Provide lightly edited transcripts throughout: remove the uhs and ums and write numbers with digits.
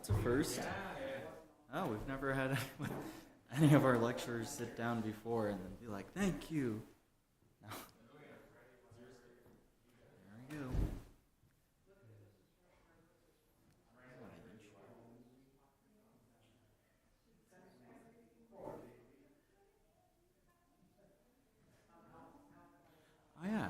That's a first. Oh, we've never had any of our lecturers sit down before and then be like, thank you. No. There we go. Oh, yeah.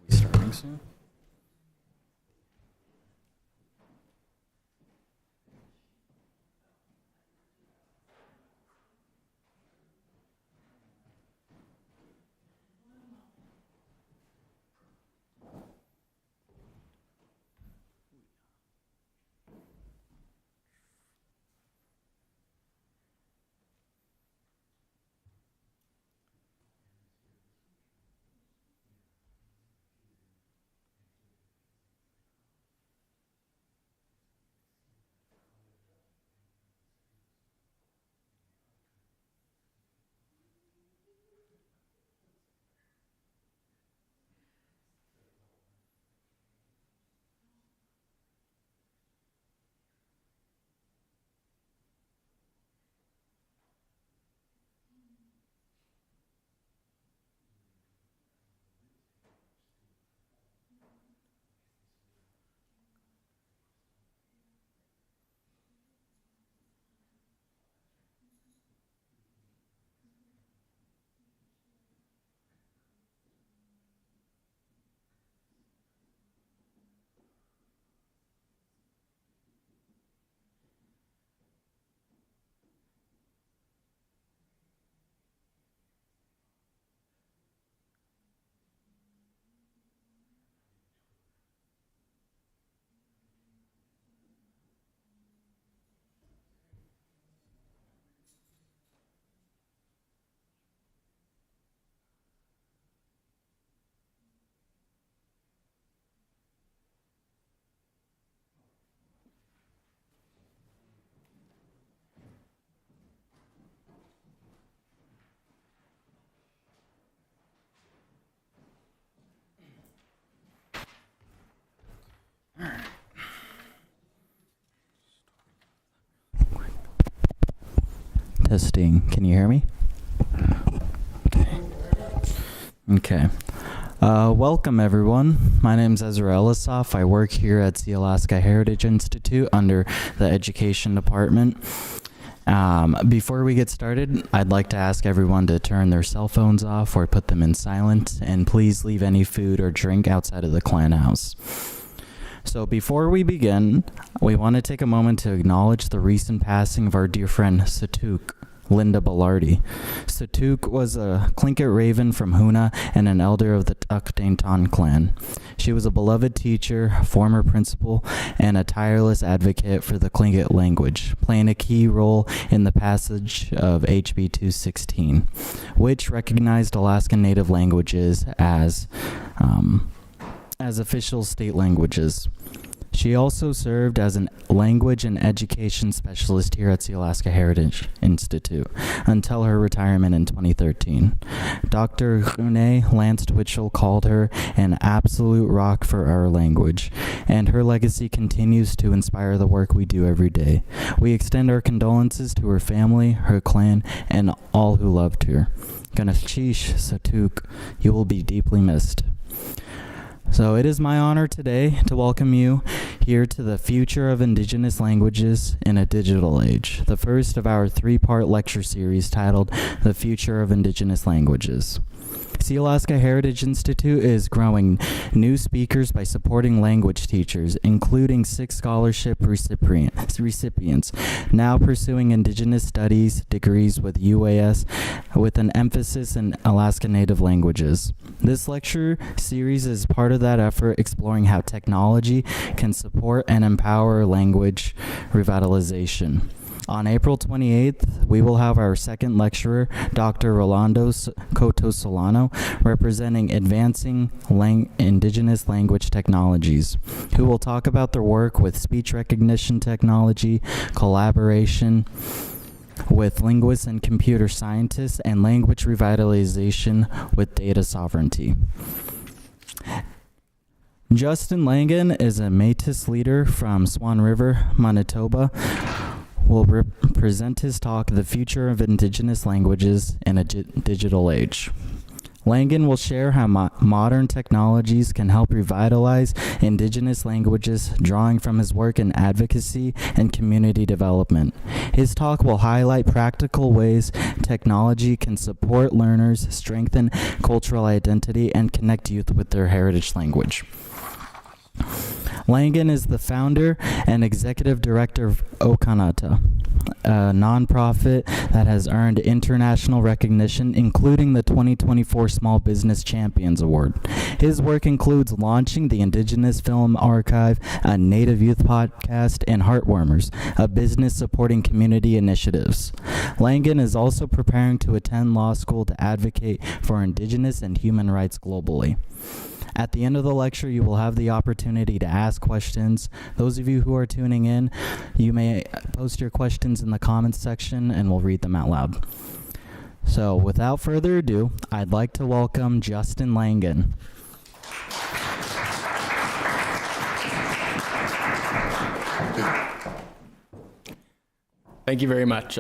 Starting soon. Testing. Can you hear me? Okay. Welcome, everyone. My name is Ezra Elisoff. I work here at Sealaska Heritage Institute under the Education Department. Before we get started, I'd like to ask everyone to turn their cell phones off or put them in silent, and please leave any food or drink outside of the clan house. So before we begin, we want to take a moment to acknowledge the recent passing of our dear friend Satuk, Linda Bellardi. Satuk was a Tlingit Raven from Hoona and an elder of the Tuktainton clan. She was a beloved teacher, former principal, and a tireless advocate for the Tlingit language, playing a key role in the passage of HB 216, which recognized Alaskan Native languages as official state languages. She also served as a language and education specialist here at Sealaska Heritage Institute until her retirement in 2013. Dr. Rune Lance Twitchell called her an absolute rock for our language, and her legacy continues to inspire the work we do every day. We extend our condolences to her family, her clan, and all who loved her. Ganashish Satuk, you will be deeply missed. So it is my honor today to welcome you here to the Future of Indigenous Languages in a Digital Age, the first of our three-part lecture series titled The Future of Indigenous Languages. Sealaska Heritage Institute is growing new speakers by supporting language teachers, including 6 scholarship recipients now pursuing Indigenous Studies degrees with UAS with an emphasis in Alaska Native languages. This lecture series is part of that effort, exploring how technology can support and empower language revitalization. On April 28th, we will have our second lecturer, Dr. Rolando Coto Solano, representing Advancing Indigenous Language Technologies, who will talk about their work with speech recognition technology, collaboration with linguists and computer scientists, and language revitalization with data sovereignty. Justin Langan is a Métis leader from Swan River, Manitoba, will present his talk, The Future of Indigenous Languages in a Digital Age. Langan will share how modern technologies can help revitalize Indigenous languages, drawing from his work in advocacy and community development. His talk will highlight practical ways technology can support learners, strengthen cultural identity, and connect youth with their heritage language. Langan is the founder and executive director of Okanata, a nonprofit that has earned international recognition, including the 2024 Small Business Champions Award. His work includes launching the Indigenous Film Archive, a Native youth podcast, and Heartwarmers, a business supporting community initiatives. Langan is also preparing to attend law school to advocate for Indigenous and human rights globally. At the end of the lecture, you will have the opportunity to ask questions. Those of you who are tuning in, you may post your questions in the comments section and we'll read them out loud. So without further ado, I'd like to welcome Justin Langan. Thank you very much.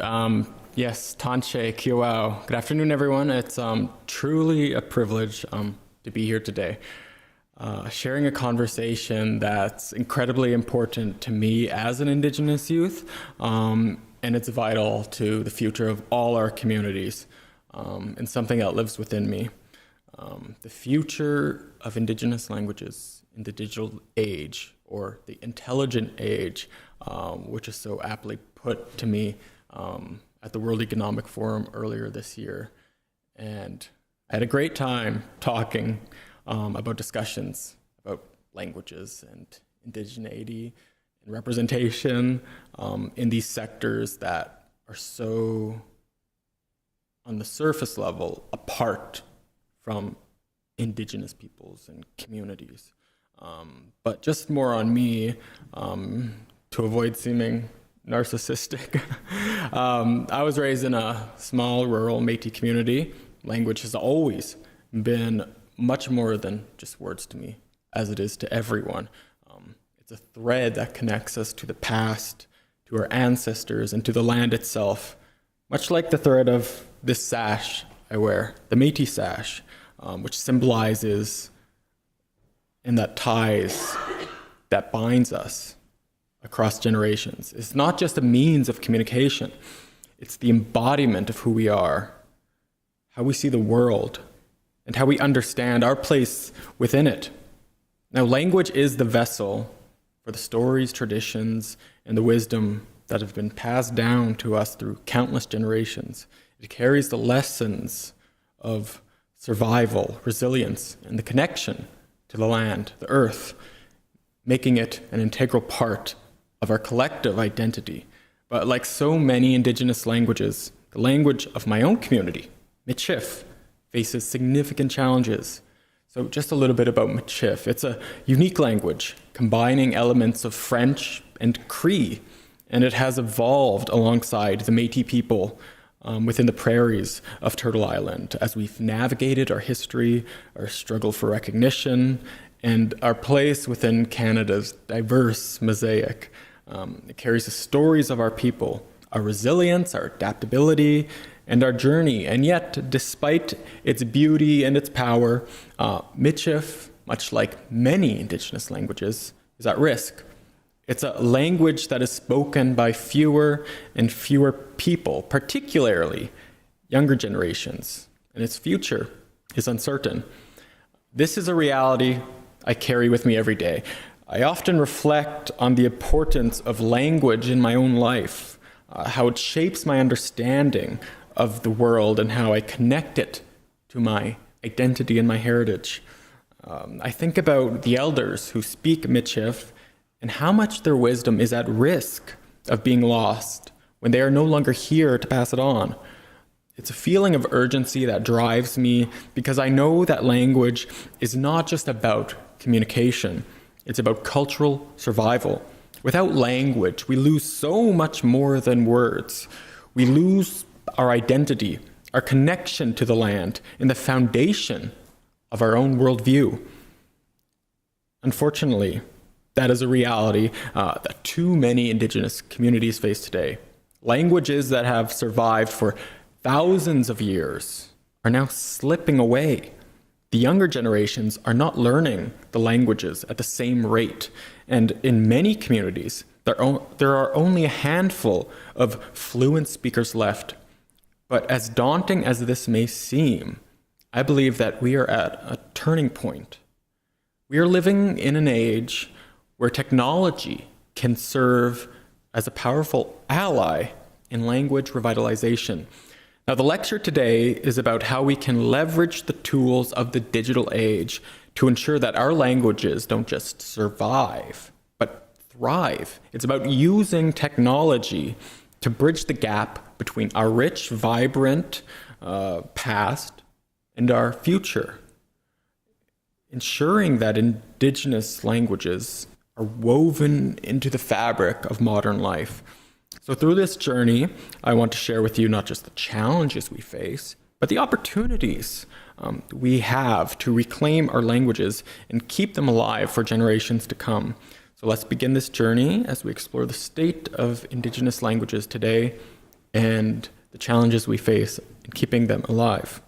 Yes, Tanche Kiowao. Good afternoon, everyone. It's truly a privilege to be here today. Sharing a conversation that's incredibly important to me as an Indigenous youth, and it's vital to the future of all our communities, and something that lives within me. The future of Indigenous languages in the digital age, or the intelligent age, which is so aptly put to me at the World Economic Forum earlier this year. And I had a great time talking about discussions about languages and indigeneity and representation in these sectors that are so, on the surface level, apart from Indigenous peoples and communities. But just more on me, to avoid seeming narcissistic. I was raised in a small rural Métis community. Language has always been much more than just words to me, as it is to everyone. It's a thread that connects us to the past, to our ancestors, and to the land itself, much like the thread of this sash I wear, the Métis sash, which symbolizes and that ties, that binds us across generations. It's not just a means of communication, it's the embodiment of who we are, how we see the world, and how we understand our place within it. Now, language is the vessel for the stories, traditions, and the wisdom that have been passed down to us through countless generations. It carries the lessons of survival, resilience, and the connection to the land, the earth, making it an integral part of our collective identity. But like so many Indigenous languages, the language of my own community, Michif, faces significant challenges. So just a little bit about Michif. It's a unique language combining elements of French and Cree, and it has evolved alongside the Métis people within the prairies of Turtle Island as we've navigated our history, our struggle for recognition, and our place within Canada's diverse mosaic. It carries the stories of our people, our resilience, our adaptability, and our journey. And yet, despite its beauty and its power, Michif, much like many Indigenous languages, is at risk. It's a language that is spoken by fewer and fewer people, particularly younger generations, and its future is uncertain. This is a reality I carry with me every day. I often reflect on the importance of language in my own life, how it shapes my understanding of the world and how I connect it to my identity and my heritage. I think about the elders who speak Michif and how much their wisdom is at risk of being lost when they are no longer here to pass it on. It's a feeling of urgency that drives me because I know that language is not just about communication. It's about cultural survival. Without language, we lose so much more than words. We lose our identity, our connection to the land, and the foundation of our own worldview. Unfortunately, that is a reality that too many Indigenous communities face today. Languages that have survived for thousands of years are now slipping away. The younger generations are not learning the languages at the same rate, and in many communities, there are only a handful of fluent speakers left. But as daunting as this may seem, I believe that we are at a turning point. We are living in an age where technology can serve as a powerful ally in language revitalization. Now, the lecture today is about how we can leverage the tools of the digital age to ensure that our languages don't just survive, but thrive. It's about using technology to bridge the gap between our rich, vibrant past and our future, ensuring that Indigenous languages are woven into the fabric of modern life. So through this journey, I want to share with you not just the challenges we face, but the opportunities we have to reclaim our languages and keep them alive for generations to come. So let's begin this journey as we explore the state of Indigenous languages today and the challenges we face in keeping them alive.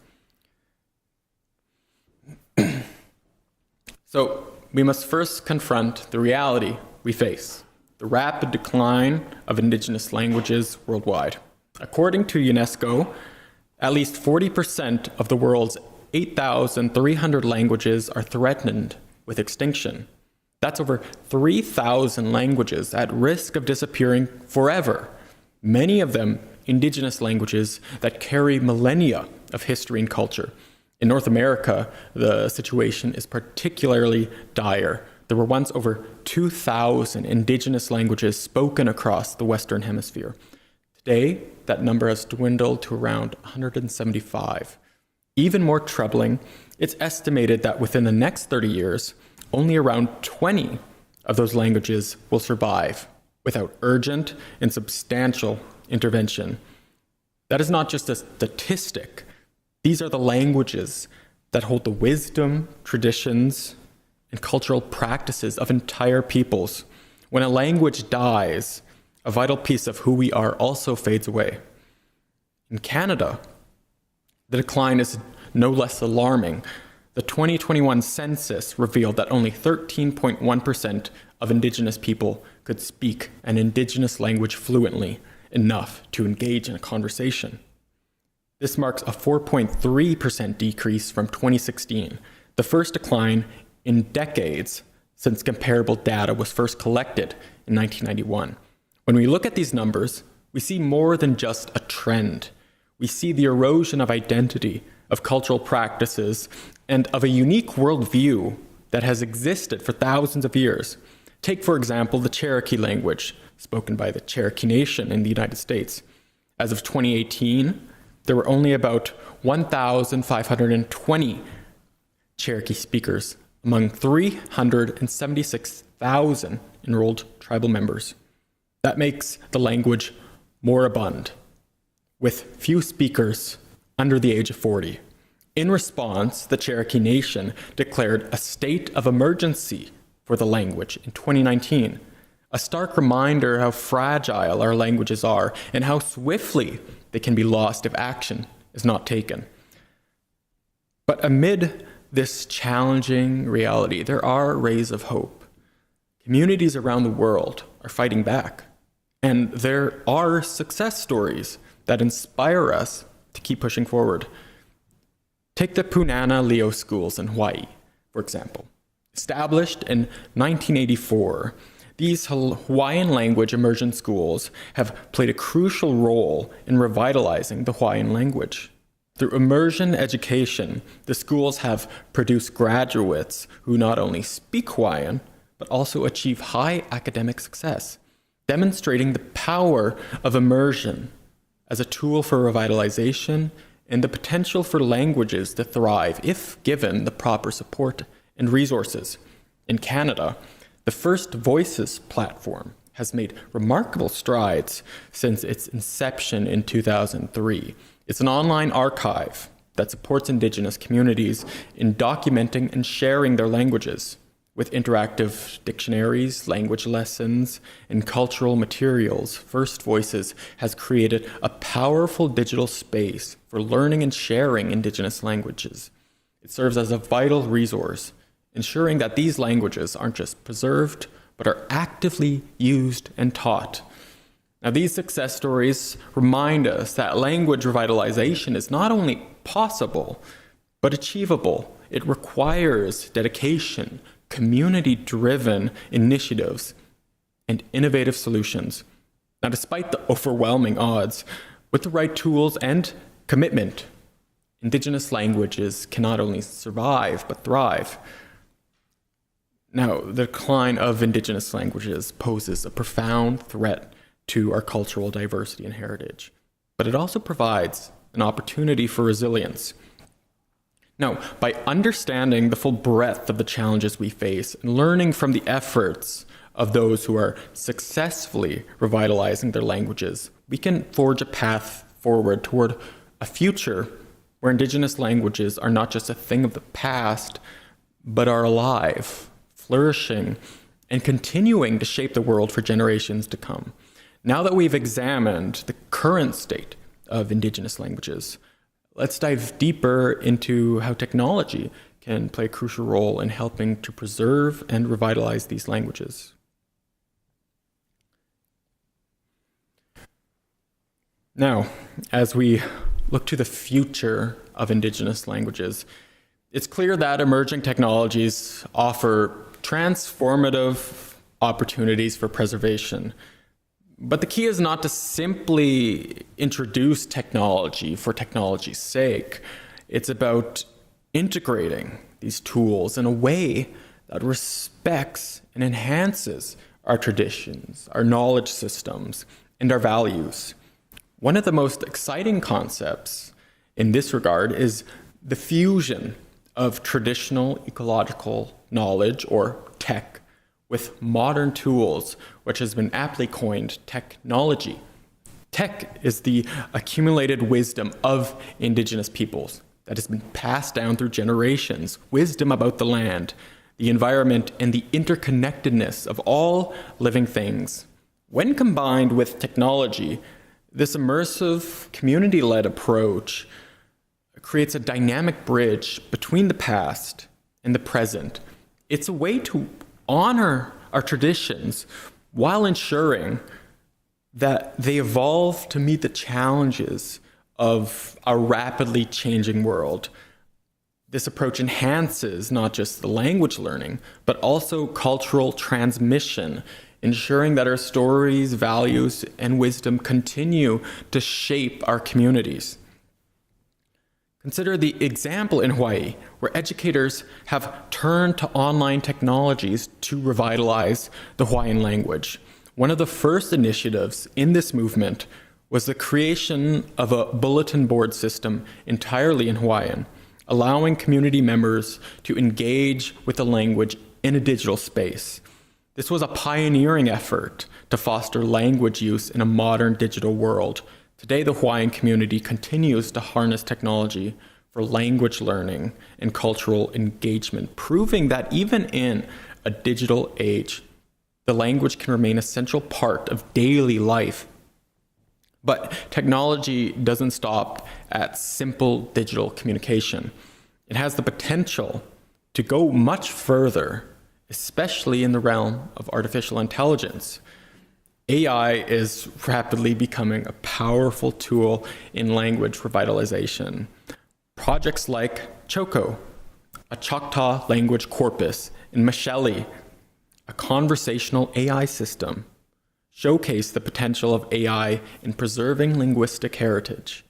So we must first confront the reality we face: the rapid decline of Indigenous languages worldwide. According to UNESCO, at least 40% of the world's 8,300 languages are threatened with extinction. That's over 3,000 languages at risk of disappearing forever, many of them Indigenous languages that carry millennia of history and culture. In North America, the situation is particularly dire. There were once over 2,000 Indigenous languages spoken across the Western Hemisphere. Today, that number has dwindled to around 175. Even more troubling, it's estimated that within the next 30 years, only around 20 of those languages will survive without urgent and substantial intervention. That is not just a statistic. These are the languages that hold the wisdom, traditions, and cultural practices of entire peoples. When a language dies, a vital piece of who we are also fades away. In Canada, the decline is no less alarming. The 2021 census revealed that only 13.1% of Indigenous people could speak an Indigenous language fluently enough to engage in a conversation. This marks a 4.3% decrease from 2016, the first decline in decades since comparable data was first collected in 1991. When we look at these numbers, we see more than just a trend. We see the erosion of identity, of cultural practices, and of a unique worldview that has existed for thousands of years. Take, for example, the Cherokee language, spoken by the Cherokee Nation in the United States. As of 2018, there were only about 1,520 Cherokee speakers among 376,000 enrolled tribal members. That makes the language moribund, with few speakers under the age of 40. In response, the Cherokee Nation declared a state of emergency for the language in 2019, a stark reminder how fragile our languages are and how swiftly they can be lost if action is not taken. But amid this challenging reality, there are rays of hope. communities around the world are fighting back. And there are success stories that inspire us to keep pushing forward. Take the Punana Leo schools in Hawaii, for example. Established in 1984, these Hawaiian language immersion schools have played a crucial role in revitalizing the Hawaiian language. Through immersion education, the schools have produced graduates who not only speak Hawaiian, but also achieve high academic success, demonstrating the power of immersion as a tool for revitalization and the potential for languages to thrive if given the proper support and resources. In Canada, the First Voices platform has made remarkable strides since its inception in 2003. It's an online archive that supports Indigenous communities in documenting and sharing their languages. With interactive dictionaries, language lessons, and cultural materials, First Voices has created a powerful digital space for learning and sharing Indigenous languages. It serves as a vital resource, ensuring that these languages aren't just preserved, but are actively used and taught. Now, these success stories remind us that language revitalization is not only possible, but achievable. It requires dedication, community-driven initiatives, and innovative solutions. Now, despite the overwhelming odds, with the right tools and commitment, Indigenous languages can not only survive, but thrive. Now, the decline of Indigenous languages poses a profound threat to our cultural diversity and heritage, but it also provides an opportunity for resilience. Now, by understanding the full breadth of the challenges we face and learning from the efforts of those who are successfully revitalizing their languages, we can forge a path forward toward a future where Indigenous languages are not just a thing of the past, but are alive, flourishing, and continuing to shape the world for generations to come. Now that we've examined the current state of Indigenous languages, let's dive deeper into how technology can play a crucial role in helping to preserve and revitalize these languages. Now, as we look to the future of Indigenous languages, it's clear that emerging technologies offer transformative opportunities for preservation. But the key is not to simply introduce technology for technology's sake. It's about integrating these tools in a way that respects and enhances our traditions, our knowledge systems, and our values. One of the most exciting concepts in this regard is the fusion of traditional ecological knowledge, or tech, with modern tools, which has been aptly coined technology. Tech is the accumulated wisdom of Indigenous peoples that has been passed down through generations, wisdom about the land, the environment, and the interconnectedness of all living things. When combined with technology, this immersive, community-led approach creates a dynamic bridge between the past and the present. It's a way to honor our traditions while ensuring that they evolve to meet the challenges of our rapidly changing world. This approach enhances not just the language learning, but also cultural transmission, ensuring that our stories, values, and wisdom continue to shape our communities. Consider the example in Hawaii, where educators have turned to online technologies to revitalize the Hawaiian language. One of the first initiatives in this movement was the creation of a bulletin board system entirely in Hawaiian, allowing community members to engage with the language in a digital space. This was a pioneering effort to foster language use in a modern digital world. Today, the Hawaiian community continues to harness technology for language learning and cultural engagement, proving that even in a digital age, the language can remain a central part of daily life. But technology doesn't stop at simple digital communication. It has the potential to go much further especially in the realm of artificial intelligence. AI is rapidly becoming a powerful tool in language revitalization. Projects like Choco, a Choctaw language corpus, and Masheli, a conversational AI system, showcase the potential of AI in preserving linguistic heritage.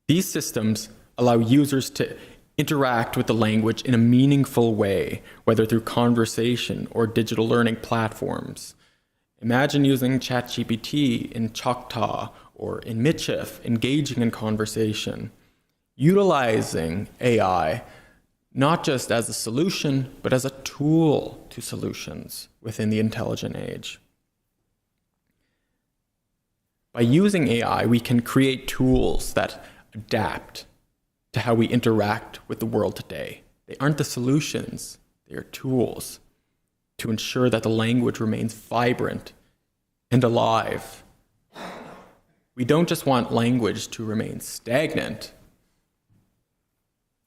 These systems allow users to interact with the language in a meaningful way, whether through conversation or digital learning platforms. Imagine using ChatGPT in Choctaw or in Michif, engaging in conversation, utilizing AI not just as a solution, but as a tool to solutions within the intelligent age. By using AI, we can create tools that adapt to how we interact with the world today. They aren't the solutions, they are tools to ensure that the language remains vibrant and alive. We don't just want language to remain stagnant,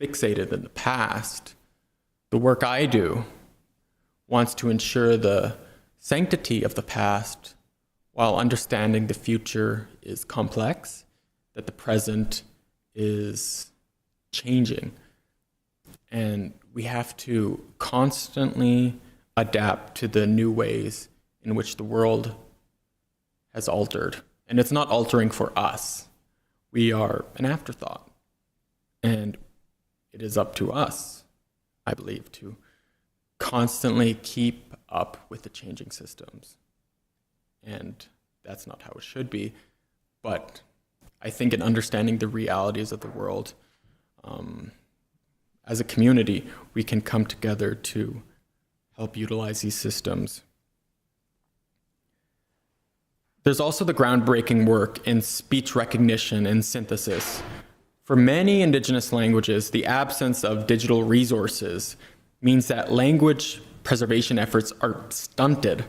fixated in the past. The work I do wants to ensure the sanctity of the past while understanding the future is complex, that the present is changing. And we have to constantly adapt to the new ways in which the world has altered. And it's not altering for us. We are an afterthought. And it is up to us, I believe, to constantly keep up with the changing systems. And that's not how it should be. But I think in understanding the realities of the world, as a community, we can come together to help utilize these systems. There's also the groundbreaking work in speech recognition and synthesis. For many Indigenous languages, the absence of digital resources means that language preservation efforts are stunted.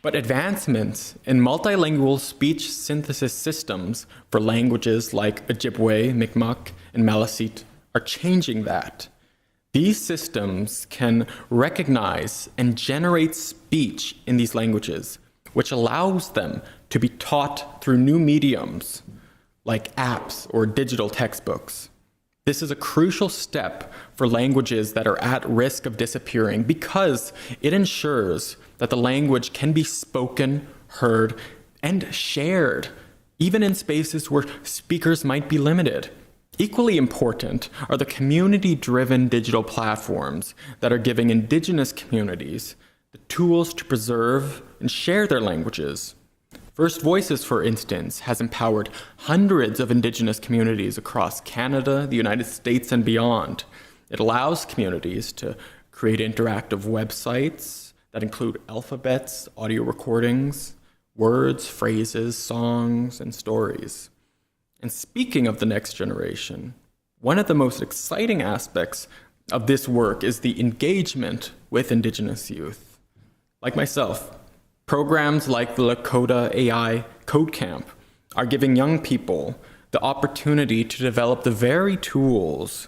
But advancements in multilingual speech synthesis systems for languages like Ojibwe, Mi'kmaq, and Maliseet are changing that. These systems can recognize and generate speech in these languages, which allows them to be taught through new mediums like apps or digital textbooks. This is a crucial step for languages that are at risk of disappearing because it ensures that the language can be spoken, heard, and shared, even in spaces where speakers might be limited. Equally important are the community-driven digital platforms that are giving Indigenous communities the tools to preserve and share their languages. First Voices, for instance, has empowered hundreds of Indigenous communities across Canada, the United States, and beyond. It allows communities to create interactive websites that include alphabets, audio recordings, words, phrases, songs, and stories. And speaking of the next generation, one of the most exciting aspects of this work is the engagement with Indigenous youth. Like myself, programs like the Lakota AI Code Camp are giving young people the opportunity to develop the very tools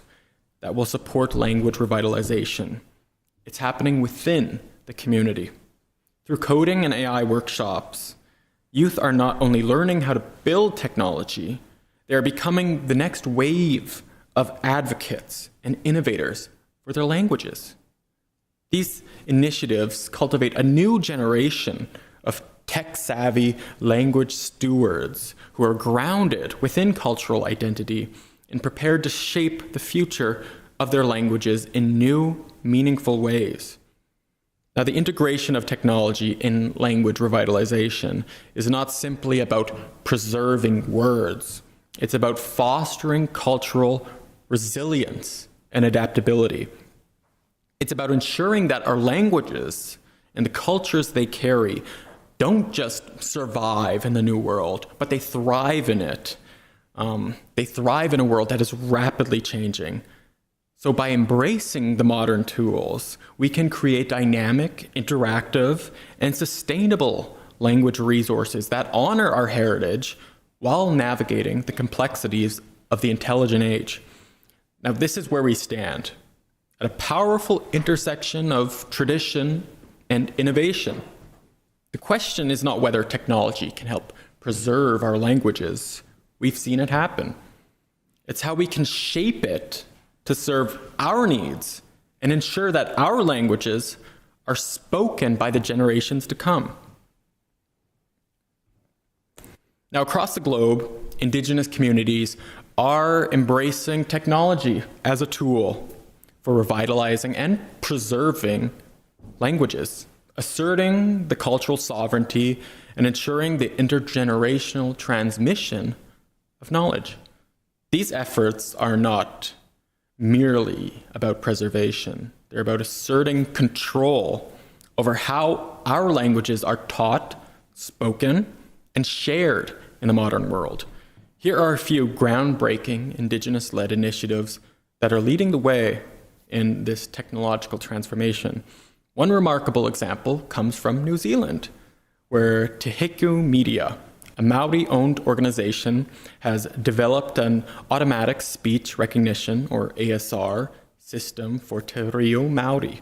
that will support language revitalization. It's happening within the community. Through coding and AI workshops, youth are not only learning how to build technology, they are becoming the next wave of advocates and innovators for their languages. These initiatives cultivate a new generation of tech-savvy language stewards who are grounded within cultural identity and prepared to shape the future of their languages in new, meaningful ways. Now, the integration of technology in language revitalization is not simply about preserving words. It's about fostering cultural resilience and adaptability. It's about ensuring that our languages and the cultures they carry don't just survive in the new world, but they thrive in it. They thrive in a world that is rapidly changing. So by embracing the modern tools, we can create dynamic, interactive, and sustainable language resources that honor our heritage while navigating the complexities of the intelligent age. Now, this is where we stand. at a powerful intersection of tradition and innovation. The question is not whether technology can help preserve our languages. We've seen it happen. It's how we can shape it to serve our needs and ensure that our languages are spoken by the generations to come. Now, across the globe, Indigenous communities are embracing technology as a tool for revitalizing and preserving languages, asserting the cultural sovereignty and ensuring the intergenerational transmission of knowledge. These efforts are not merely about preservation. They're about asserting control over how our languages are taught, spoken, and shared in the modern world. Here are a few groundbreaking Indigenous-led initiatives that are leading the way in this technological transformation. One remarkable example comes from New Zealand, where Te Hiku Media, a Māori-owned organization, has developed an automatic speech recognition, or ASR, system for Te Reo Māori.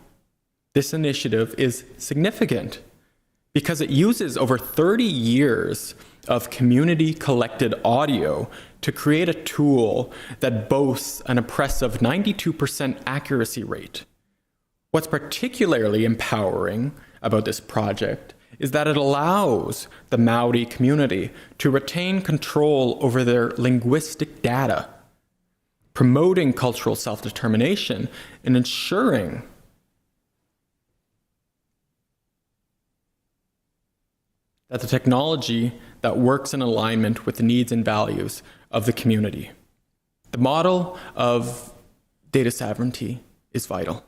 This initiative is significant because it uses over 30 years of community-collected audio to create a tool that boasts an impressive 92% accuracy rate. What's particularly empowering about this project is that it allows the Māori community to retain control over their linguistic data, promoting cultural self-determination and ensuring that the technology that works in alignment with the needs and values of the community. The model of data sovereignty is vital.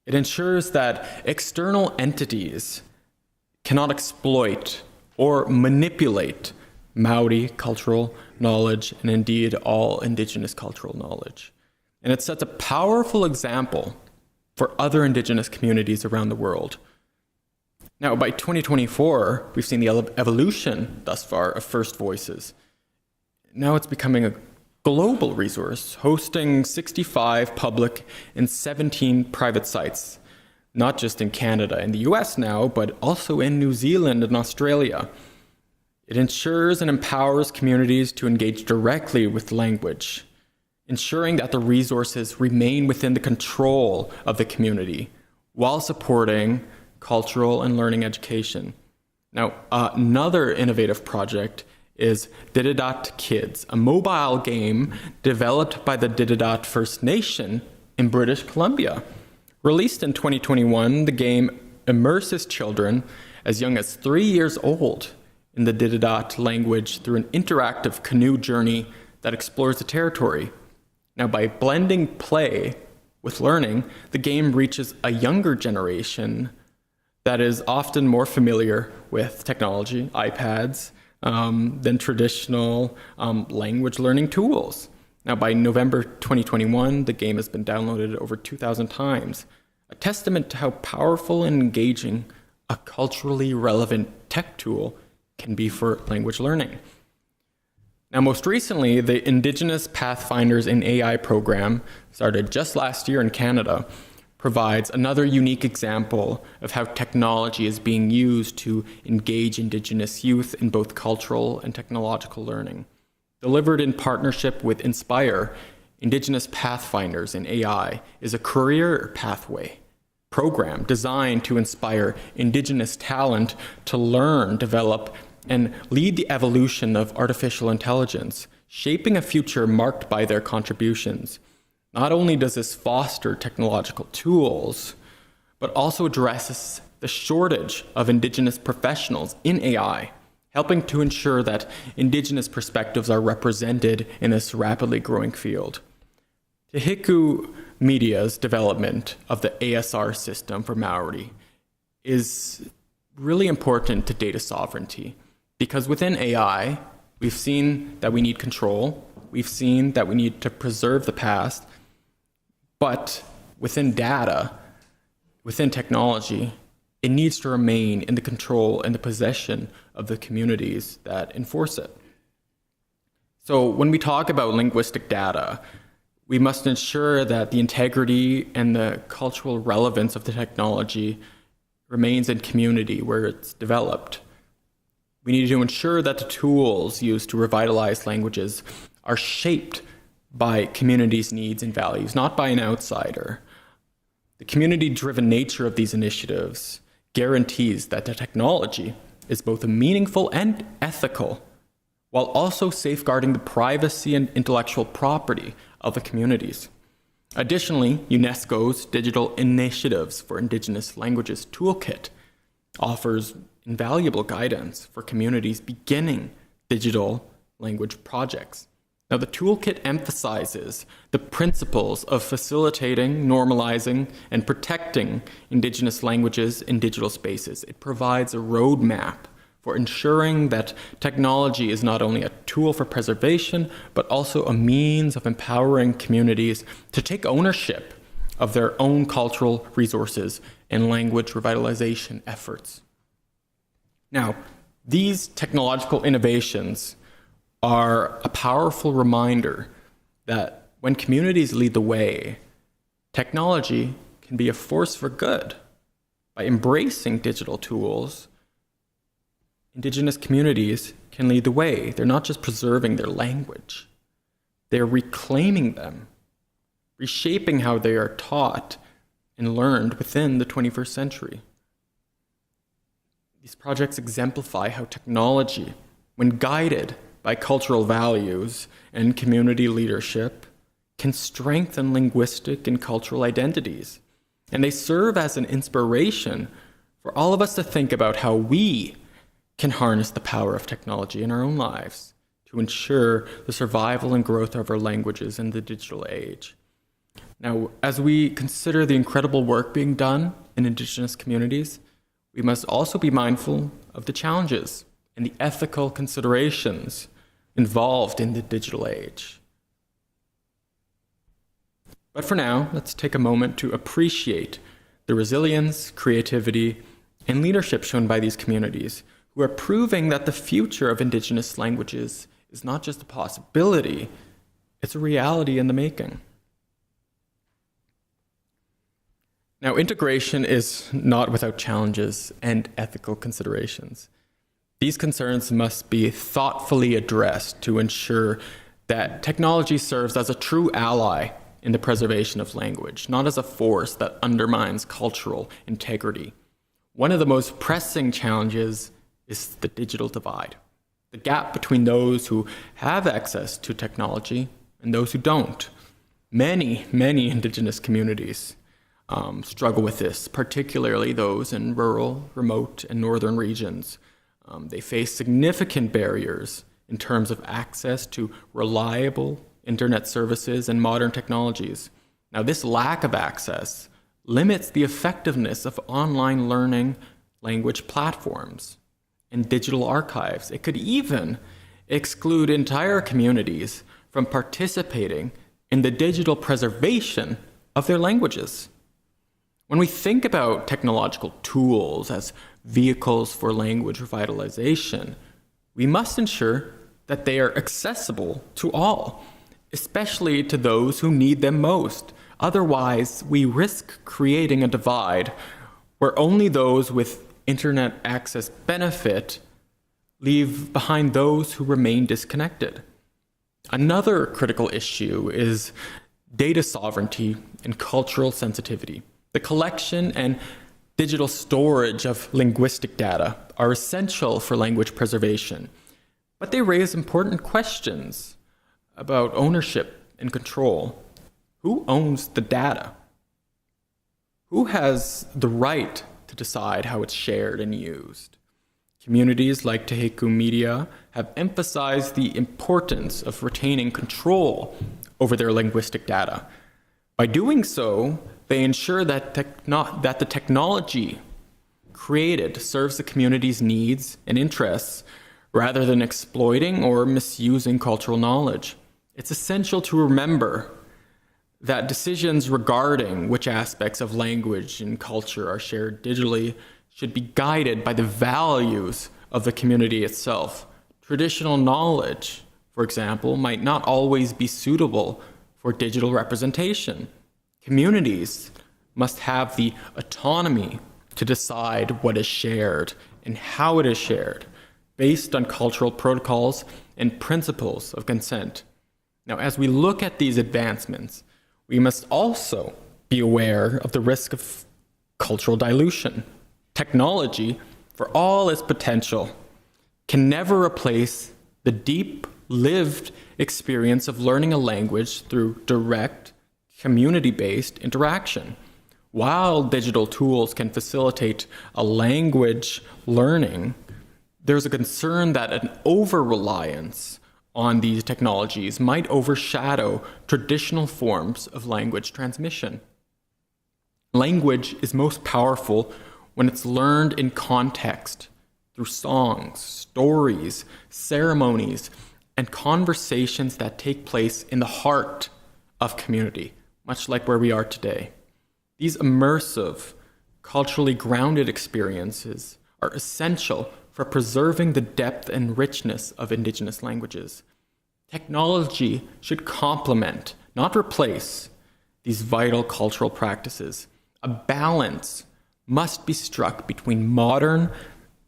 It ensures that external entities cannot exploit or manipulate Māori cultural knowledge and indeed all Indigenous cultural knowledge. And it sets a powerful example for other Indigenous communities around the world. Now, by 2024, we've seen the evolution thus far of First Voices. Now it's becoming a global resource, hosting 65 public and 17 private sites, not just in Canada and the US now, but also in New Zealand and Australia. It ensures and empowers communities to engage directly with language, ensuring that the resources remain within the control of the community while supporting cultural and learning education. Now, another innovative project is Dididat Kids, a mobile game developed by the Dididat First Nation in British Columbia. Released in 2021, the game immerses children as young as 3 years old in the Dididat language through an interactive canoe journey that explores the territory. Now, by blending play with learning, the game reaches a younger generation that is often more familiar with technology, iPads, than traditional language learning tools. Now, by November 2021, the game has been downloaded over 2,000 times, a testament to how powerful and engaging a culturally relevant tech tool can be for language learning. Now, most recently, the Indigenous Pathfinders in AI program, started just last year in Canada, provides another unique example of how technology is being used to engage Indigenous youth in both cultural and technological learning. Delivered in partnership with Inspire, Indigenous Pathfinders in AI is a career pathway program designed to inspire Indigenous talent to learn, develop, and lead the evolution of artificial intelligence, shaping a future marked by their contributions. Not only does this foster technological tools, but also addresses the shortage of Indigenous professionals in AI, helping to ensure that Indigenous perspectives are represented in this rapidly growing field. Te Hiku Media's development of the ASR system for Māori is really important to data sovereignty, because within AI, we've seen that we need control, we've seen that we need to preserve the past, but within data, within technology, it needs to remain in the control and the possession of the communities that enforce it. So when we talk about linguistic data, We must ensure that the integrity and the cultural relevance of the technology remains in community where it's developed. We need to ensure that the tools used to revitalize languages are shaped by community's needs and values, not by an outsider. The community-driven nature of these initiatives guarantees that the technology is both meaningful and ethical, while also safeguarding the privacy and intellectual property of the communities. Additionally, UNESCO's Digital Initiatives for Indigenous Languages Toolkit offers invaluable guidance for communities beginning digital language projects. Now, the toolkit emphasizes the principles of facilitating, normalizing, and protecting Indigenous languages in digital spaces. It provides a roadmap for ensuring that technology is not only a tool for preservation, but also a means of empowering communities to take ownership of their own cultural resources and language revitalization efforts. Now, these technological innovations are a powerful reminder that when communities lead the way, technology can be a force for good. By embracing digital tools, Indigenous communities can lead the way. They're not just preserving their language, they're reclaiming them, reshaping how they are taught and learned within the 21st century. These projects exemplify how technology, when guided by cultural values and community leadership, can strengthen linguistic and cultural identities. And they serve as an inspiration for all of us to think about how we can harness the power of technology in our own lives to ensure the survival and growth of our languages in the digital age. Now, as we consider the incredible work being done in Indigenous communities, we must also be mindful of the challenges and the ethical considerations involved in the digital age. But for now, let's take a moment to appreciate the resilience, creativity, and leadership shown by these communities who are proving that the future of Indigenous languages is not just a possibility, it's a reality in the making. Now, integration is not without challenges and ethical considerations. These concerns must be thoughtfully addressed to ensure that technology serves as a true ally in the preservation of language, not as a force that undermines cultural integrity. One of the most pressing challenges is the digital divide, the gap between those who have access to technology and those who don't. Many Indigenous communities struggle with this, particularly those in rural, remote, and northern regions. They face significant barriers in terms of access to reliable internet services and modern technologies. Now, this lack of access limits the effectiveness of online learning language platforms and digital archives. It could even exclude entire communities from participating in the digital preservation of their languages. When we think about technological tools as vehicles for language revitalization, we must ensure that they are accessible to all, especially to those who need them most. Otherwise, we risk creating a divide where only those with internet access benefit, leave behind those who remain disconnected. Another critical issue is data sovereignty and cultural sensitivity. The collection and digital storage of linguistic data are essential for language preservation, but they raise important questions about ownership and control. Who owns the data? Who has the right to decide how it's shared and used? Communities like Teheku Media have emphasized the importance of retaining control over their linguistic data. By doing so, they ensure that the technology created serves the community's needs and interests rather than exploiting or misusing cultural knowledge. It's essential to remember that decisions regarding which aspects of language and culture are shared digitally should be guided by the values of the community itself. Traditional knowledge, for example, might not always be suitable for digital representation. Communities must have the autonomy to decide what is shared and how it is shared, based on cultural protocols and principles of consent. Now, as we look at these advancements, we must also be aware of the risk of cultural dilution. Technology, for all its potential, can never replace the deep, lived experience of learning a language through direct, community-based interaction. While digital tools can facilitate a language learning, there's a concern that an over-reliance on these technologies might overshadow traditional forms of language transmission. Language is most powerful when it's learned in context, through songs, stories, ceremonies, and conversations that take place in the heart of community, much like where we are today. These immersive, culturally grounded experiences are essential for preserving the depth and richness of Indigenous languages. Technology should complement, not replace, these vital cultural practices. A balance must be struck between modern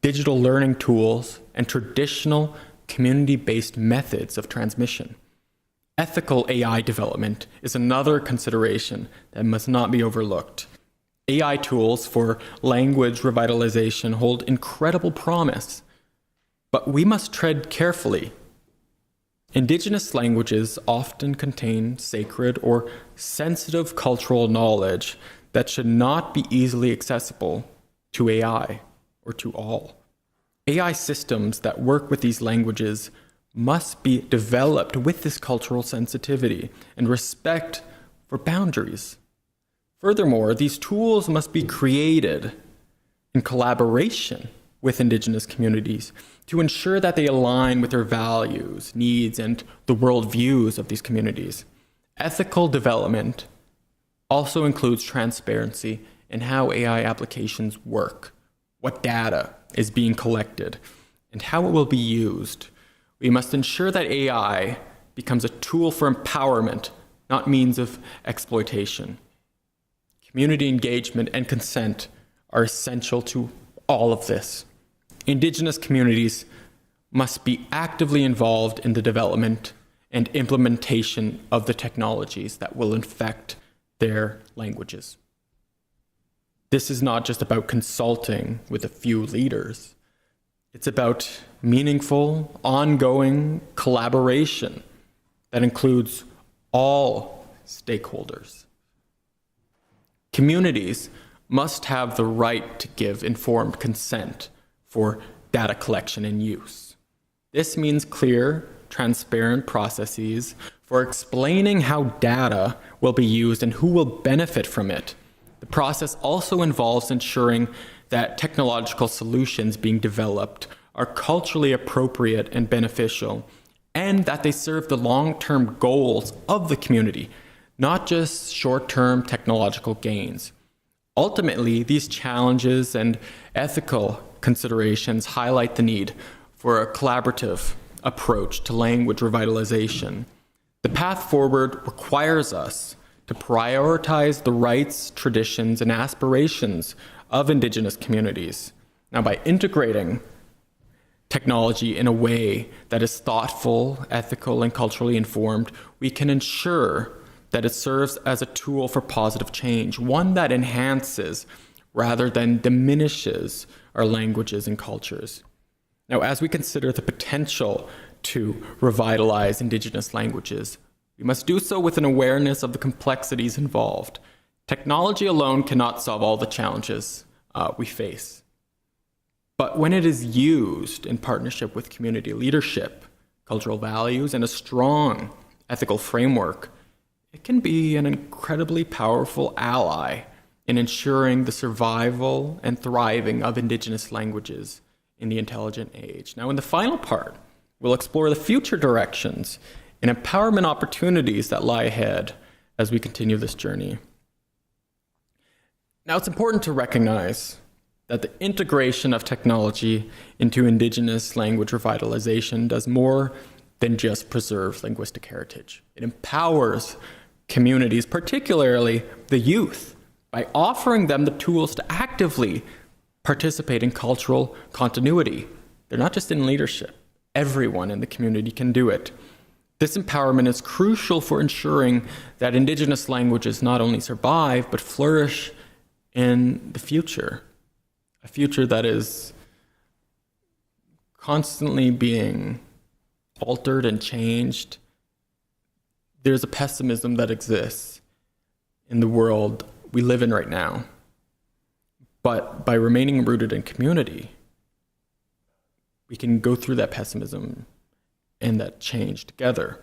digital learning tools and traditional community-based methods of transmission. Ethical AI development is another consideration that must not be overlooked. AI tools for language revitalization hold incredible promise, but we must tread carefully. Indigenous languages often contain sacred or sensitive cultural knowledge that should not be easily accessible to AI or to all. AI systems that work with these languages must be developed with this cultural sensitivity and respect for boundaries. Furthermore, these tools must be created in collaboration with Indigenous communities to ensure that they align with their values, needs, and the worldviews of these communities. Ethical development also includes transparency in how AI applications work, what data is being collected, and how it will be used. We must ensure that AI becomes a tool for empowerment, not means of exploitation. Community engagement and consent are essential to all of this. Indigenous communities must be actively involved in the development and implementation of the technologies that will infect their languages. This is not just about consulting with a few leaders. It's about meaningful, ongoing collaboration that includes all stakeholders. Communities must have the right to give informed consent for data collection and use. This means clear, transparent processes for explaining how data will be used and who will benefit from it. The process also involves ensuring that technological solutions being developed are culturally appropriate and beneficial, and that they serve the long-term goals of the community, not just short-term technological gains. Ultimately, these challenges and ethical considerations highlight the need for a collaborative approach to language revitalization. The path forward requires us to prioritize the rights, traditions, and aspirations of Indigenous communities. Now, by integrating technology in a way that is thoughtful, ethical, and culturally informed, we can ensure that it serves as a tool for positive change, one that enhances rather than diminishes our languages and cultures. Now, as we consider the potential to revitalize Indigenous languages, we must do so with an awareness of the complexities involved. Technology alone cannot solve all the challenges we face. But when it is used in partnership with community leadership, cultural values, and a strong ethical framework, it can be an incredibly powerful ally in ensuring the survival and thriving of Indigenous languages in the intelligent age. Now, in the final part, we'll explore the future directions and empowerment opportunities that lie ahead as we continue this journey. Now, it's important to recognize that the integration of technology into Indigenous language revitalization does more than just preserve linguistic heritage. It empowers communities, particularly the youth, by offering them the tools to actively participate in cultural continuity. They're not just in leadership. Everyone in the community can do it. This empowerment is crucial for ensuring that Indigenous languages not only survive, but flourish in the future. A future that is constantly being altered and changed. There's a pessimism that exists in the world we live in right now. But by remaining rooted in community, we can go through that pessimism and that change together.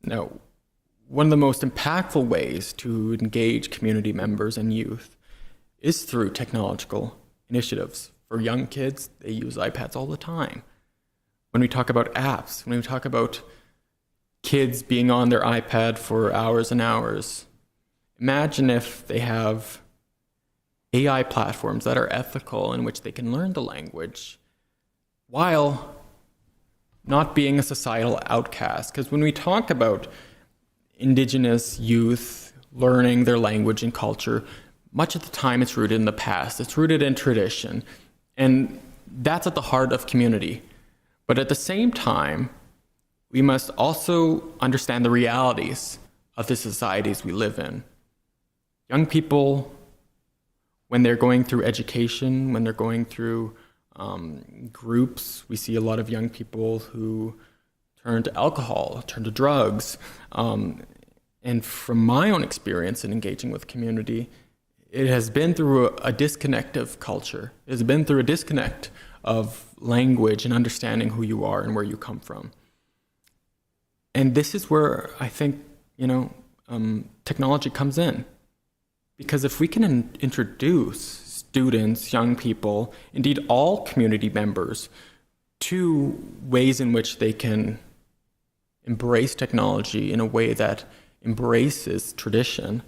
Now, one of the most impactful ways to engage community members and youth is through technological initiatives. For young kids, they use iPads all the time. When we talk about apps, when we talk about kids being on their iPad for hours and hours, imagine if they have AI platforms that are ethical in which they can learn the language while not being a societal outcast. Because when we talk about Indigenous youth learning their language and culture, much of the time it's rooted in the past, it's rooted in tradition, and that's at the heart of community. But at the same time, we must also understand the realities of the societies we live in. Young people, when they're going through education, when they're going through groups, we see a lot of young people who turn to alcohol, turn to drugs. And from my own experience in engaging with community, it has been through a disconnect of culture. It has been through a disconnect of language and understanding who you are and where you come from. And this is where I think, technology comes in. Because if we can introduce students, young people, indeed all community members, to ways in which they can embrace technology in a way that embraces tradition,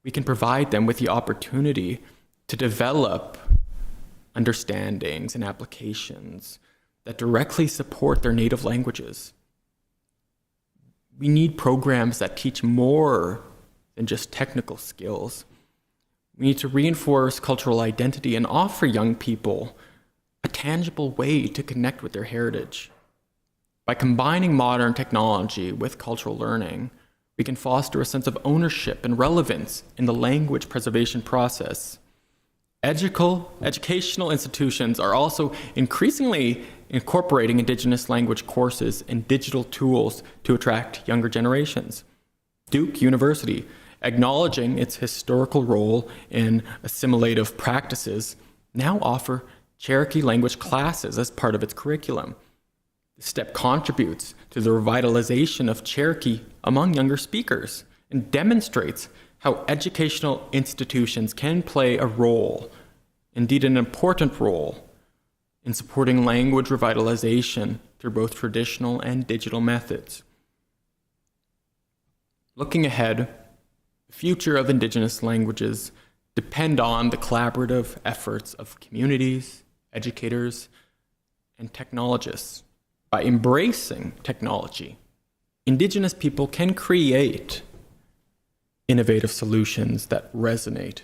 we can provide them with the opportunity to develop understandings and applications that directly support their native languages. We need programs that teach more than just technical skills. We need to reinforce cultural identity and offer young people a tangible way to connect with their heritage. By combining modern technology with cultural learning, we can foster a sense of ownership and relevance in the language preservation process. Educational institutions are also increasingly incorporating Indigenous language courses and digital tools to attract younger generations. Duke University, acknowledging its historical role in assimilative practices, now offer Cherokee language classes as part of its curriculum. This step contributes to the revitalization of Cherokee among younger speakers and demonstrates how educational institutions can play a role, indeed an important role, in supporting language revitalization through both traditional and digital methods. Looking ahead, the future of Indigenous languages depend on the collaborative efforts of communities, educators, and technologists. By embracing technology, Indigenous people can create innovative solutions that resonate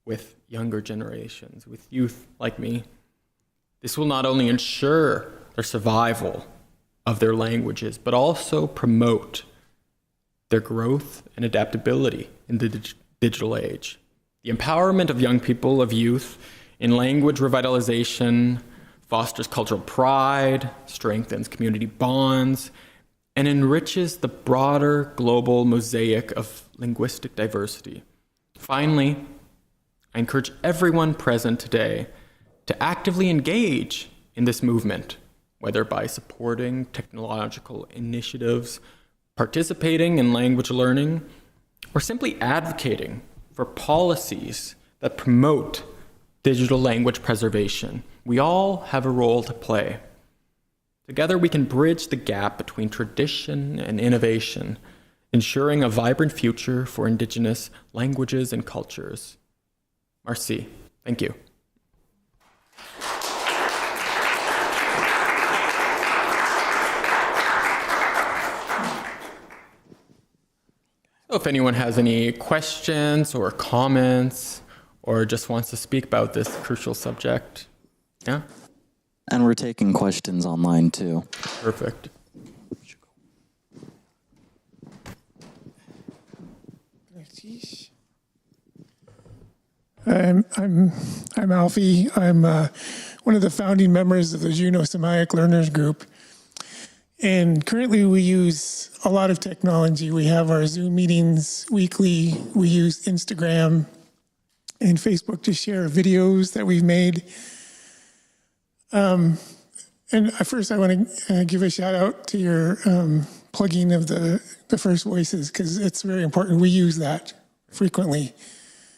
with younger generations, with youth like me. This will not only ensure the survival of their languages, but also promote their growth and adaptability in the digital age. The empowerment of young people, of youth, in language revitalization fosters cultural pride, strengthens community bonds, and enriches the broader global mosaic of linguistic diversity. Finally, I encourage everyone present today to actively engage in this movement, whether by supporting technological initiatives, participating in language learning, or simply advocating for policies that promote digital language preservation. We all have a role to play. Together, we can bridge the gap between tradition and innovation, ensuring a vibrant future for Indigenous languages and cultures. Merci. Thank you. If anyone has any questions or comments or just wants to speak about this crucial subject. Yeah? And we're taking questions online too. Perfect. I'm Alfie. I'm one of the founding members of the Juneau Samaic Learners Group. And currently we use a lot of technology. We have our Zoom meetings weekly. We use Instagram and Facebook to share videos that we've made. And first I want to give a shout out to your plugging of the First Voices, because it's very important. We use that frequently.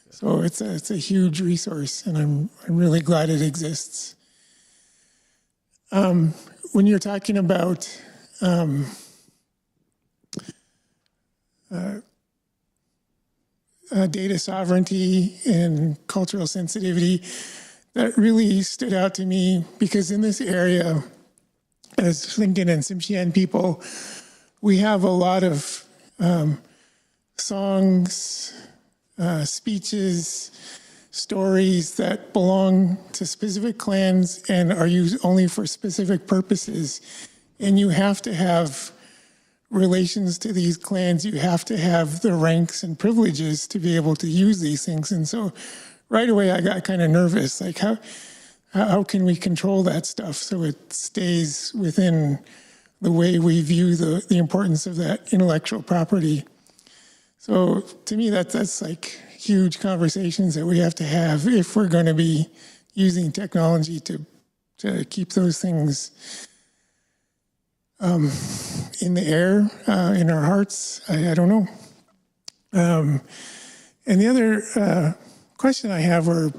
So it's a huge resource, and I'm really glad it exists. When you're talking about data sovereignty and cultural sensitivity, that really stood out to me, because in this area, as Tlingit and Tsimshian people, we have a lot of songs, speeches, stories that belong to specific clans and are used only for specific purposes. And you have to have relations to these clans. You have to have the ranks and privileges to be able to use these things. And so right away I got kind of nervous, like how can we control that stuff so it stays within the way we view the importance of that intellectual property. So to me, that's like huge conversations that we have to have if we're going to be using technology to keep those things in the air, in our hearts. I don't know. And the other question I have, or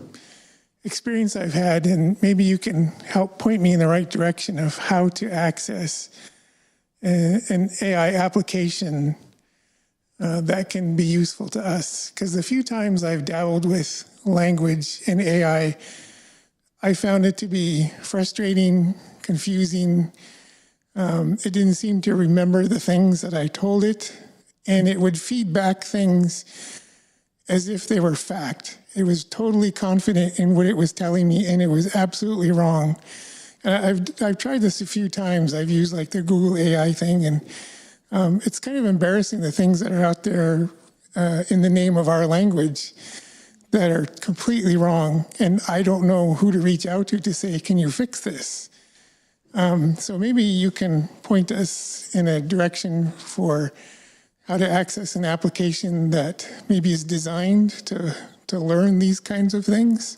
experience I've had, and maybe you can help point me in the right direction of how to access an AI application that can be useful to us. Because the few times I've dabbled with language and AI, I found it to be frustrating, confusing. It didn't seem to remember the things that I told it, and it would feed back things as if they were fact. It was totally confident in what it was telling me, and it was absolutely wrong. And I've tried this a few times. I've used like the Google AI thing, and it's kind of embarrassing, the things that are out there in the name of our language that are completely wrong. And I don't know who to reach out to say, can you fix this? So maybe you can point us in a direction for how to access an application that maybe is designed to learn these kinds of things.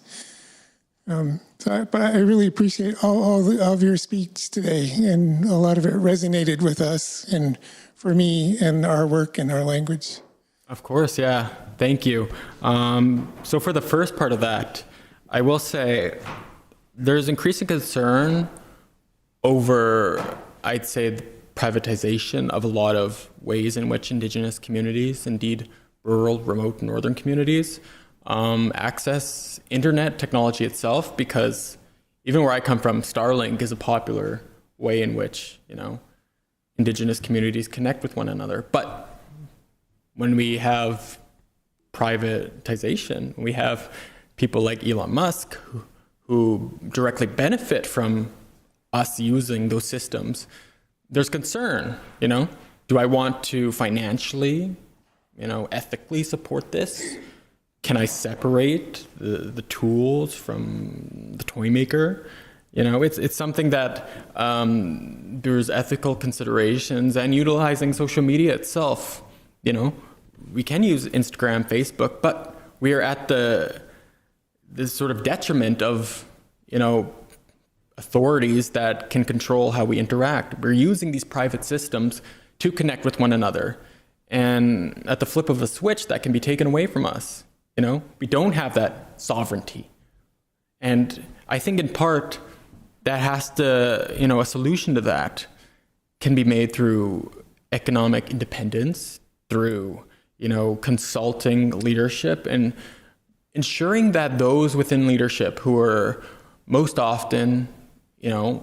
But I really appreciate all of your speech today, and a lot of it resonated with us and for me and our work and our language. Of course, yeah. Thank you. So for the first part of that, I will say there's increasing concern over, I'd say, the privatization of a lot of ways in which Indigenous communities, indeed rural, remote, northern communities, access internet technology itself, because even where I come from, Starlink is a popular way in which, Indigenous communities connect with one another. But when we have privatization, we have people like Elon Musk who directly benefit from us using those systems. There's concern, do I want to financially, ethically support this? Can I separate the tools from the toy maker? It's something that there's ethical considerations, and utilizing social media itself. We can use Instagram, Facebook, but we are at this sort of detriment of, authorities that can control how we interact. We're using these private systems to connect with one another. And at the flip of a switch, that can be taken away from us. We don't have that sovereignty. And I think in part that has to, a solution to that can be made through economic independence, through, consulting leadership, and ensuring that those within leadership who are most often,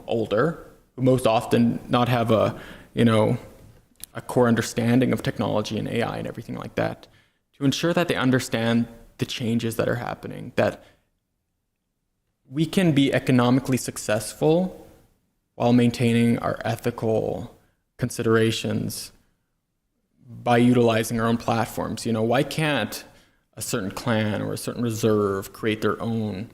older, who most often not have a a core understanding of technology and AI and everything like that, to ensure that they understand the changes that are happening, that we can be economically successful while maintaining our ethical considerations by utilizing our own platforms. Why can't a certain clan or a certain reserve create their own,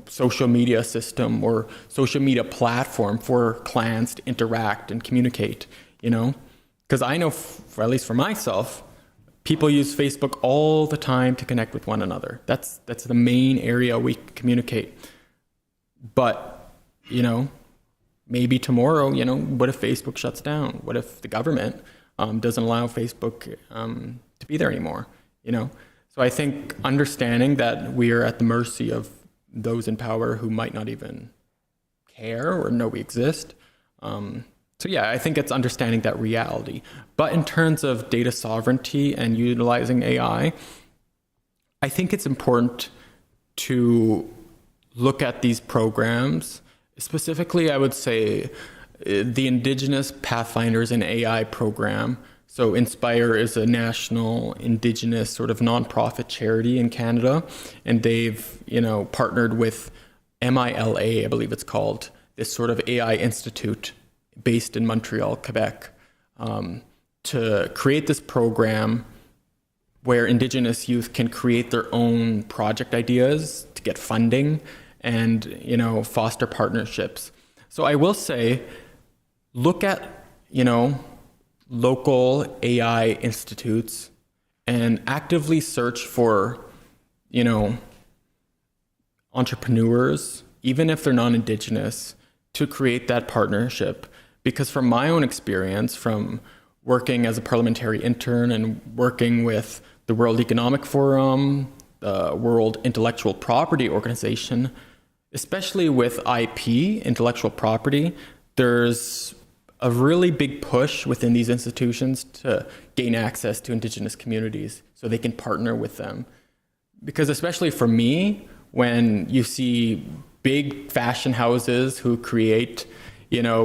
social media system or social media platform for clans to interact and communicate, Because I know, at least for myself, people use Facebook all the time to connect with one another. That's the main area we communicate. But, maybe tomorrow, what if Facebook shuts down? What if the government doesn't allow Facebook to be there anymore? So I think understanding that we are at the mercy of those in power who might not even care or know we exist. So yeah, I think it's understanding that reality. But in terms of data sovereignty and utilizing AI, I think it's important to look at these programs. Specifically, I would say the Indigenous Pathfinders in AI program. So Inspire is a national Indigenous sort of nonprofit charity in Canada, and they've, partnered with MILA, I believe it's called, this sort of AI institute based in Montreal, Quebec, to create this program where Indigenous youth can create their own project ideas to get funding and, foster partnerships. So I will say, look at, local AI institutes and actively search for, entrepreneurs, even if they're non-Indigenous, to create that partnership. Because from my own experience, from working as a parliamentary intern and working with the World Economic Forum, the World Intellectual Property Organization, especially with IP, intellectual property, there's a really big push within these institutions to gain access to Indigenous communities so they can partner with them. Because especially for me, when you see big fashion houses who create,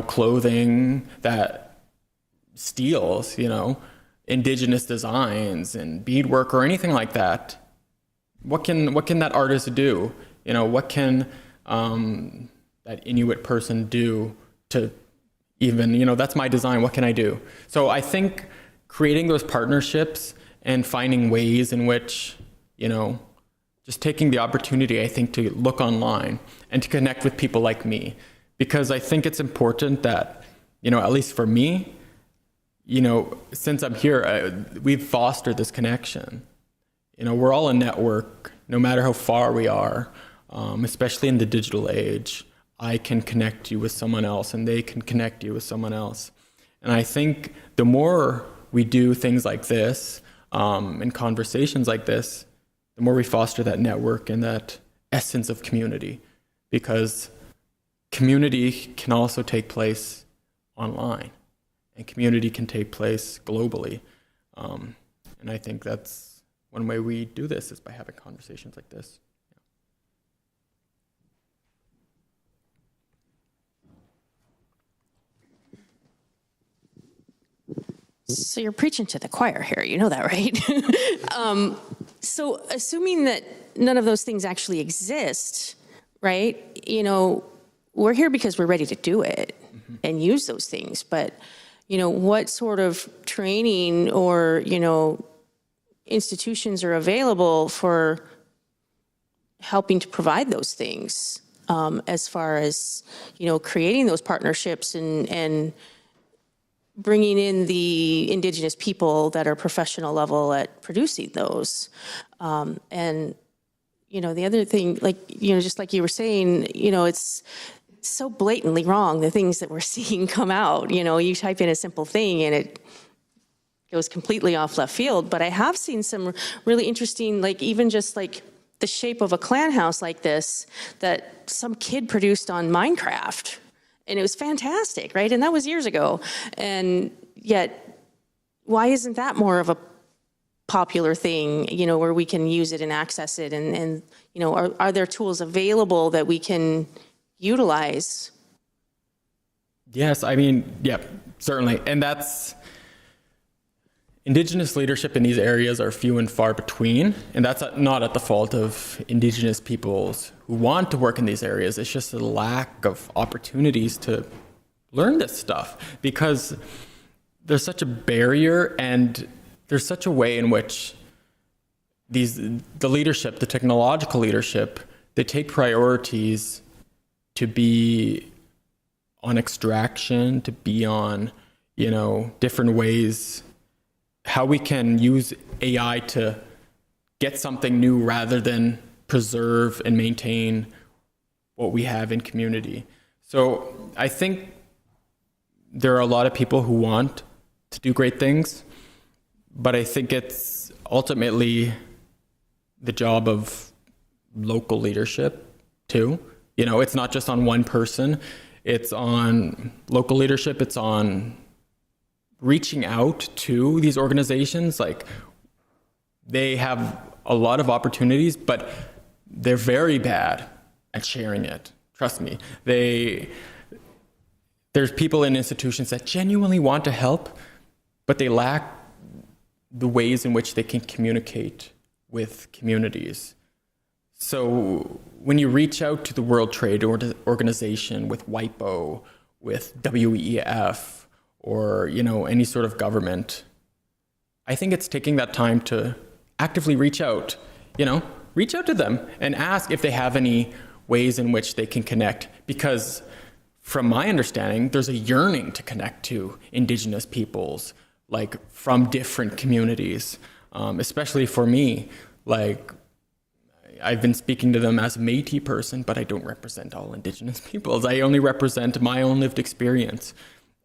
clothing that steals, Indigenous designs and beadwork or anything like that, what can that artist do? What can that Inuit person do to even, that's my design, what can I do? So I think creating those partnerships and finding ways in which, just taking the opportunity, I think, to look online and to connect with people like me. Because I think it's important that, at least for me, since I'm here, we've fostered this connection. We're all a network, no matter how far we are, especially in the digital age. I can connect you with someone else and they can connect you with someone else. And I think the more we do things like this and conversations like this, the more we foster that network and that essence of community, because community can also take place online and community can take place globally. And I think that's one way we do this is by having conversations like this. So you're preaching to the choir here, you know that, right? So assuming that none of those things actually exist, right? We're here because we're ready to do it and use those things. But, what sort of training or, institutions are available for helping to provide those things as far as, creating those partnerships and bringing in the Indigenous people that are professional level at producing those. And, the other thing, just like you were saying, it's so blatantly wrong, the things that we're seeing come out. You type in a simple thing and it goes completely off left field. But I have seen some really interesting, even just the shape of a clan house like this that some kid produced on Minecraft. And it was fantastic, right? And that was years ago. And yet, why isn't that more of a popular thing, where we can use it and access it? And are there tools available that we can utilize? Yes, yeah, certainly. And that's, Indigenous leadership in these areas are few and far between, and that's not at the fault of Indigenous peoples who want to work in these areas. It's just a lack of opportunities to learn this stuff because there's such a barrier and there's such a way in which the leadership, the technological leadership, they take priorities to be on extraction, to be on, different ways, how we can use AI to get something new rather than preserve and maintain what we have in community. So I think there are a lot of people who want to do great things, but I think it's ultimately the job of local leadership too. It's not just on one person. It's on local leadership. It's on reaching out to these organizations. Like, they have a lot of opportunities, but they're very bad at sharing it. Trust me. There's people in institutions that genuinely want to help, but they lack the ways in which they can communicate with communities. So when you reach out to the World Trade Organization with WIPO, with WEF, or any sort of government, I think it's taking that time to actively reach out to them and ask if they have any ways in which they can connect. Because from my understanding, there's a yearning to connect to Indigenous peoples, like from different communities, especially for me. Like, I've been speaking to them as a Métis person, but I don't represent all Indigenous peoples. I only represent my own lived experience.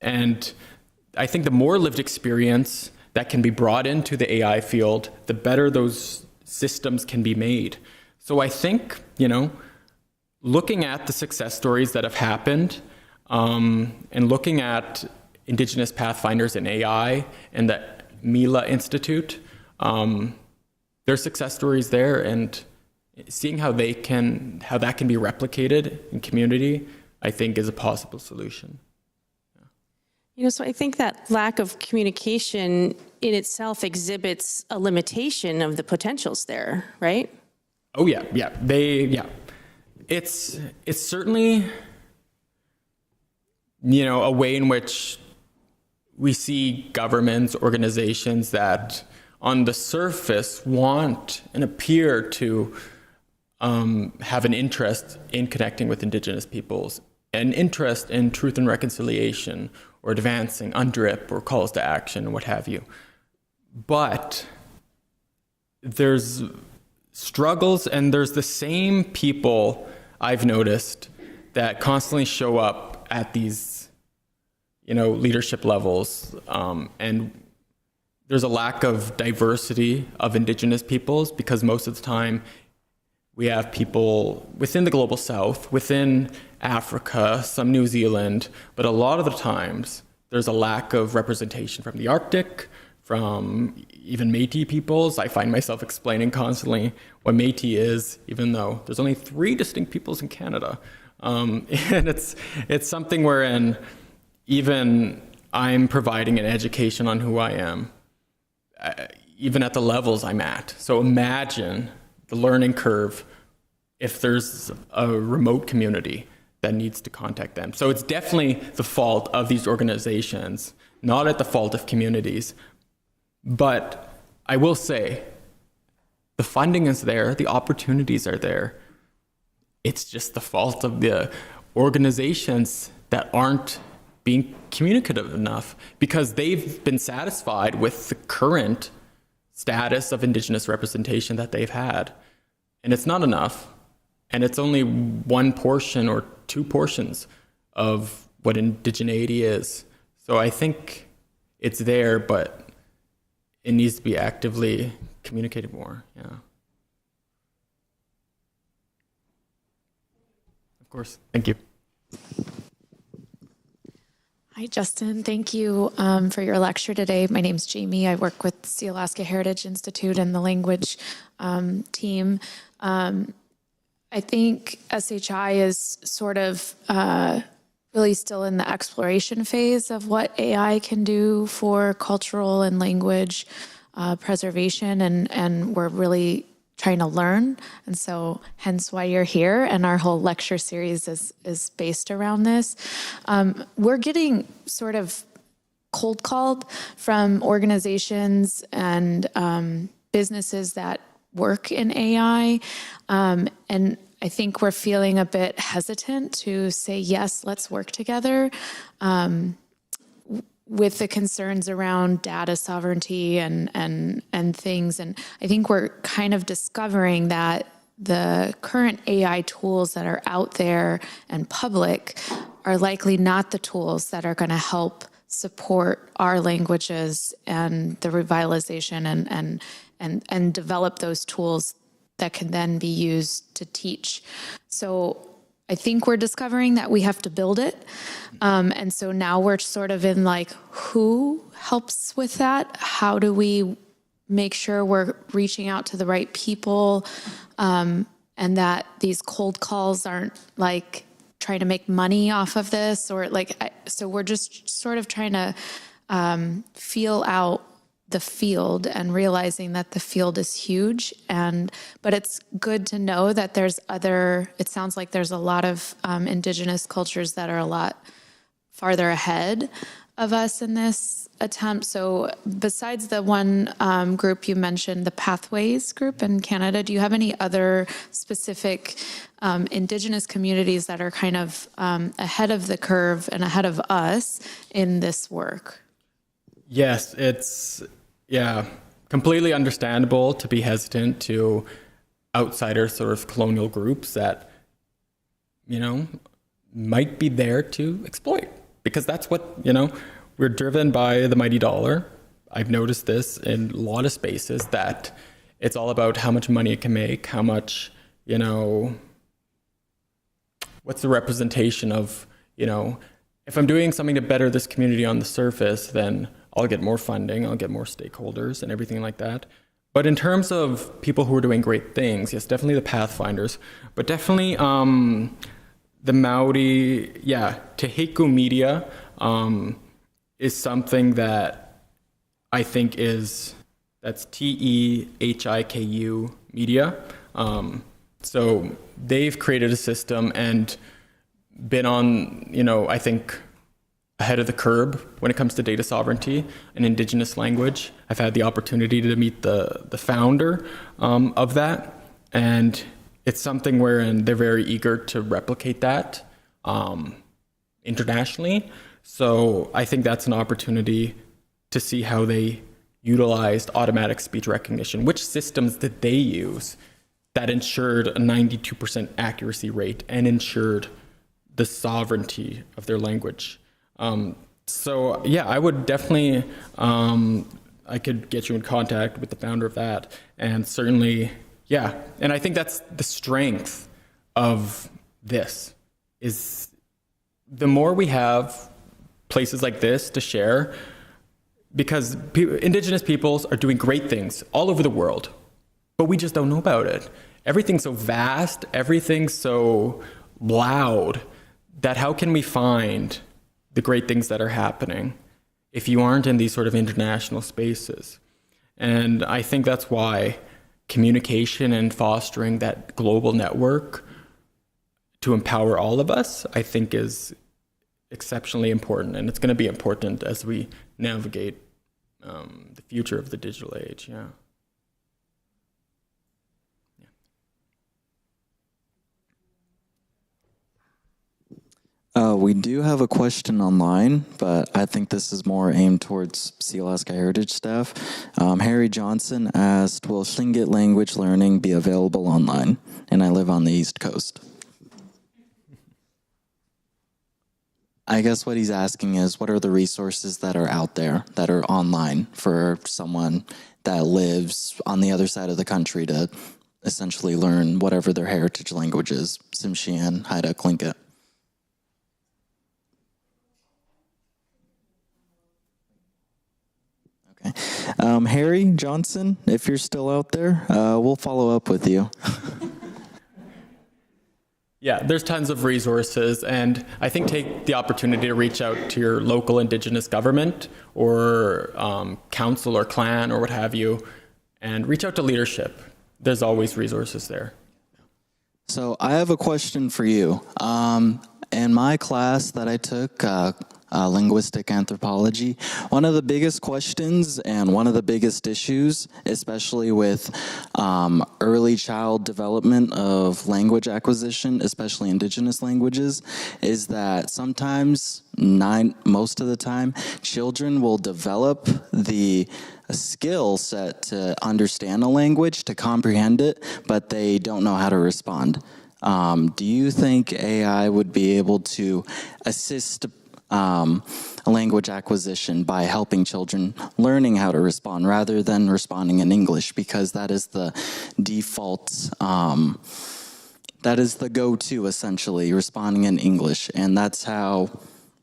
And I think the more lived experience that can be brought into the AI field, the better those systems can be made. So I think, looking at the success stories that have happened, and looking at Indigenous Pathfinders in AI and the Mila Institute, there's success stories there, and seeing how that can be replicated in community, I think is a possible solution. So I think that lack of communication in itself exhibits a limitation of the potentials there, right? Oh yeah. It's certainly, a way in which we see governments, organizations that on the surface want and appear to have an interest in connecting with Indigenous peoples, an interest in truth and reconciliation, or advancing UNDRIP or calls to action, what have you. But there's struggles, and there's the same people I've noticed that constantly show up at these, leadership levels. And there's a lack of diversity of Indigenous peoples because most of the time we have people within the global south, within Africa, some New Zealand, but a lot of the times there's a lack of representation from the Arctic, from even Métis peoples. I find myself explaining constantly what Métis is, even though there's only 3 distinct peoples in Canada. And it's something wherein even I'm providing an education on who I am, even at the levels I'm at. So imagine the learning curve if there's a remote community that needs to contact them. So it's definitely the fault of these organizations, not at the fault of communities. But I will say, the funding is there, the opportunities are there. It's just the fault of the organizations that aren't being communicative enough because they've been satisfied with the current status of Indigenous representation that they've had. And it's not enough. And it's only one portion or 2 portions of what indigeneity is. So I think it's there, but it needs to be actively communicated more. Yeah. Of course. Thank you. Hi, Justin. Thank you for your lecture today. My name's Jamie. I work with Sealaska Heritage Institute and the language team. I think SHI is sort of really still in the exploration phase of what AI can do for cultural and language preservation, and we're really trying to learn. And so hence why you're here, and our whole lecture series is based around this. We're getting sort of cold called from organizations and businesses that work in AI. And I think we're feeling a bit hesitant to say, yes, let's work together, with the concerns around data sovereignty and things. And I think we're kind of discovering that the current AI tools that are out there and public are likely not the tools that are going to help support our languages and the revitalization and develop those tools that can then be used to teach. So I think we're discovering that we have to build it. And so now we're sort of in like, who helps with that? How do we make sure we're reaching out to the right people, and that these cold calls aren't like trying to make money off of this, or like, so we're just sort of trying to feel out the field and realizing that the field is huge. But it's good to know that it sounds like there's a lot of Indigenous cultures that are a lot farther ahead of us in this attempt. So besides the one group you mentioned, the Pathways group in Canada, do you have any other specific Indigenous communities that are kind of ahead of the curve and ahead of us in this work? Yes, it's completely understandable to be hesitant to outsider sort of colonial groups that, might be there to exploit, because that's what, we're driven by the mighty dollar. I've noticed this in a lot of spaces, that it's all about how much money it can make, how much, what's the representation of, if I'm doing something to better this community on the surface, then I'll get more funding, I'll get more stakeholders and everything like that. But in terms of people who are doing great things, yes, definitely the Pathfinders, but definitely the Maori, Tehiku media is something that I think that's TEHIKU media. So they've created a system and been on, I think, ahead of the curve when it comes to data sovereignty and Indigenous language. I've had the opportunity to meet the founder of that, and it's something wherein they're very eager to replicate that internationally. So I think that's an opportunity to see how they utilized automatic speech recognition. Which systems did they use that ensured a 92% accuracy rate and ensured the sovereignty of their language? I would definitely, I could get you in contact with the founder of that. And certainly, and I think that's the strength of this, is the more we have places like this to share, because Indigenous peoples are doing great things all over the world, but we just don't know about it. Everything's so vast, everything's so loud, that how can we find the great things that are happening if you aren't in these sort of international spaces? And I think that's why communication and fostering that global network to empower all of us, I think, is exceptionally important. And it's going to be important as we navigate the future of the digital age. We do have a question online, but I think this is more aimed towards Sealaska Heritage staff. Harry Johnson asked, will Tlingit language learning be available online? And I live on the East Coast. I guess what he's asking is, what are the resources that are out there that are online for someone that lives on the other side of the country to essentially learn whatever their heritage language is, Tsimshian, Haida, Tlingit? Okay. Harry Johnson, if you're still out there, we'll follow up with you. Yeah, there's tons of resources, and I think take the opportunity to reach out to your local Indigenous government or council or clan or what have you, and reach out to leadership. There's always resources there. So I have a question for you. In my class that I took, linguistic anthropology, one of the biggest questions and one of the biggest issues, especially with early child development of language acquisition, especially Indigenous languages, is that sometimes, most of the time, children will develop the skill set to understand a language, to comprehend it, but they don't know how to respond. Do you think AI would be able to assist language acquisition by helping children learning how to respond rather than responding in English, because that is the default, that is the go-to essentially, responding in English, and that's how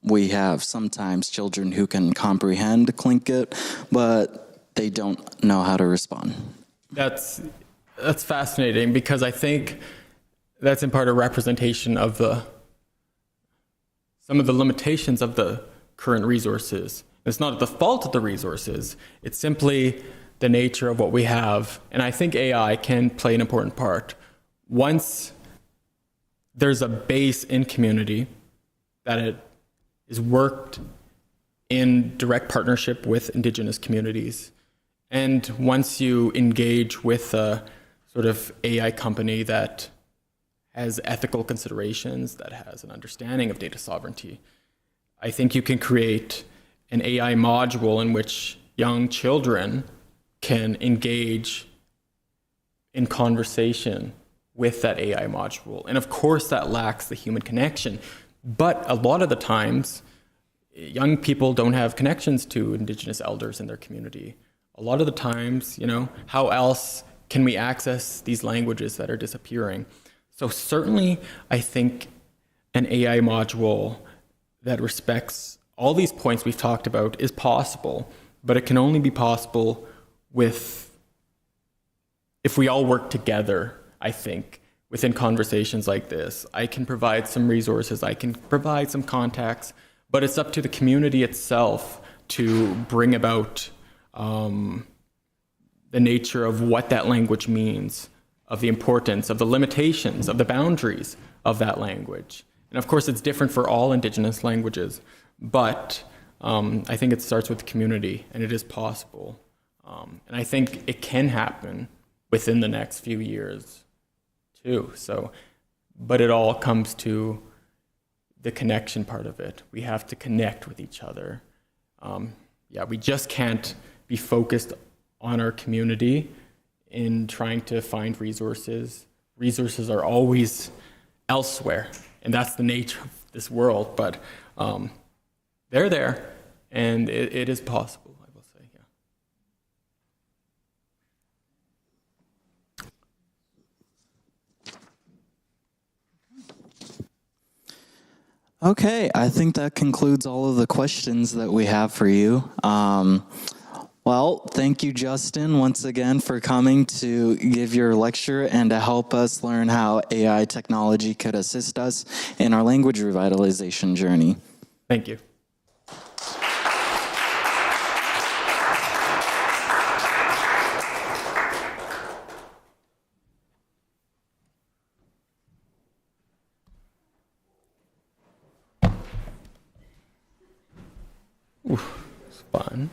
we have sometimes children who can comprehend Tlingit, but they don't know how to respond. That's fascinating, because I think that's in part a representation of some of the limitations of the current resources. It's not the fault of the resources, it's simply the nature of what we have. And I think AI can play an important part. Once there's a base in community that it is worked in direct partnership with Indigenous communities, and once you engage with a sort of AI company that has ethical considerations, that has an understanding of data sovereignty, I think you can create an AI module in which young children can engage in conversation with that AI module. And of course, that lacks the human connection. But a lot of the times, young people don't have connections to Indigenous elders in their community. A lot of the times, how else can we access these languages that are disappearing? So certainly, I think an AI module that respects all these points we've talked about is possible, but it can only be possible if we all work together, I think, within conversations like this. I can provide some resources, I can provide some contacts, but it's up to the community itself to bring about the nature of what that language means, of the importance, of the limitations, of the boundaries of that language. And of course, it's different for all Indigenous languages, but I think it starts with the community, and it is possible. And I think it can happen within the next few years, too. But it all comes to the connection part of it. We have to connect with each other. We just can't be focused on our community in trying to find resources. Resources are always elsewhere, and that's the nature of this world, but they're there, and it is possible, I will say, Okay, I think that concludes all of the questions that we have for you. Well, thank you, Justin, once again for coming to give your lecture and to help us learn how AI technology could assist us in our language revitalization journey. Thank you. Ooh, it's fun.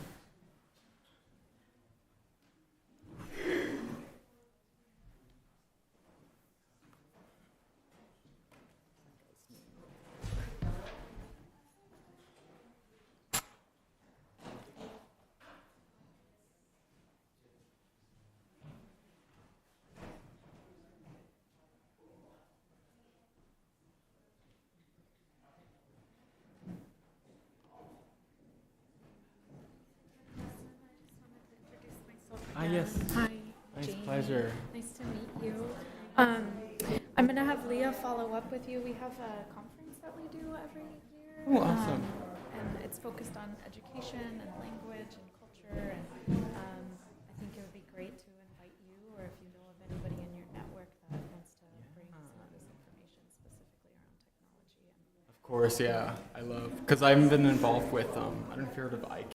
Yes. Hi, Nice Jamie. pleasure. Nice to meet you. I'm going to have Leah follow up with you. We have a conference that we do every year. Oh, awesome. And it's focused on education and language and culture. And I think it would be great to invite you, or if you know of anybody in your network that wants to bring some of this information specifically. Of course, yeah, I love, because I've been involved with, I don't know if you heard of